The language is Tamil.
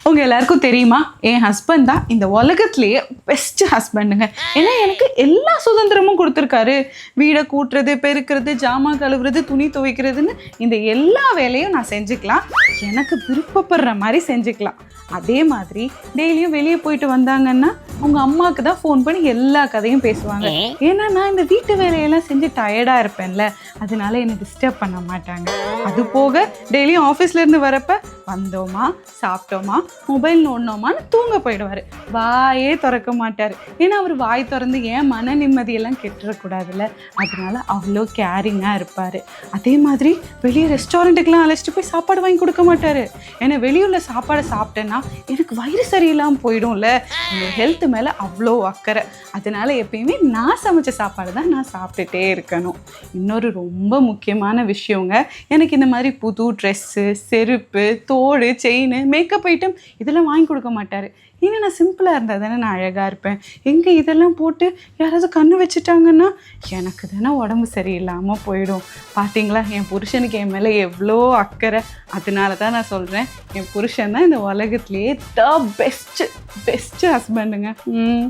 உங்க எல்லாருக்கும் தெரியுமா, என் ஹஸ்பண்ட் தான் இந்த உலகத்திலேயே பெஸ்ட் ஹஸ்பண்டுங்க. ஏன்னா எனக்கு எல்லா சுதந்திரமும் கொடுத்துருக்காரு. வீடை கூட்டுறது, பெருக்கிறது, ஜாமான் கழுவுறது, துணி துவைக்கிறதுன்னு இந்த எல்லா வேலையும் நான் செஞ்சுக்கலாம். எனக்கு விருப்பப்படுற மாதிரி செஞ்சுக்கலாம். அதே மாதிரி டெய்லியும் வெளியே போயிட்டு வந்தாங்கன்னா அவங்க அம்மாவுக்கு தான் ஃபோன் பண்ணி எல்லா கதையும் பேசுவாங்க. ஏன்னா நான் இந்த வீட்டு வேலையெல்லாம் செஞ்சு டயர்டாக இருப்பேன்ல, அதனால என்னை டிஸ்டர்ப் பண்ண மாட்டாங்க. அது போக டெய்லியும் ஆஃபீஸ்லேருந்து வரப்ப வந்தோமா, சாப்பிட்டோமா, மொபைல் நோண்டினோமான்னு தூங்க போயிடுவார். வாயே திறக்க மாட்டார். ஏன்னா அவர் வாய் திறந்து ஏன் மன நிம்மதியெல்லாம் கெட்டுறக்கூடாதுல்ல, அதனால அவ்வளோ கேரிங்காக இருப்பார். அதே மாதிரி வெளியே ரெஸ்டாரண்ட்டுக்கெலாம் அழைச்சிட்டு போய் சாப்பாடு வாங்கி கொடுக்க மாட்டார். ஏன்னா வெளியூரில் சாப்பாடை சாப்பிட்டேன்னா எனக்கு வயிறு சரியில்லாமல் போயிடும்ல. என்னோட ஹெல்த் மேலே அவ்வளோ அக்கறை. அதனால எப்பயுமே நான் சமைச்ச சாப்பாடு தான் நான் சாப்பிட்டுட்டே இருக்கணும். இன்னொரு ரொம்ப முக்கியமான விஷயங்க, எனக்கு இந்த மாதிரி புது ட்ரெஸ்ஸு, செருப்பு, தோடு, செயின், மேக்கப் ஐட்டம் இதெல்லாம் வாங்கி கொடுக்க மாட்டார். ஏன்னா நான் சிம்பிளாக இருந்தால் தானே நான் அழகாக இருப்பேன். எங்கே இதெல்லாம் போட்டு யாராவது கண்ணு வச்சுட்டாங்கன்னா எனக்கு தானே உடம்பு சரியில்லாமல் போயிடும். பார்த்தீங்களா என் புருஷனுக்கு என் மேலே எவ்வளோ அக்கறை. அதனால தான் நான் சொல்கிறேன், என் புருஷன் தான் இந்த உலகத்துலேயே த பெஸ்ட்டு ஹஸ்பண்டுங்க. ம்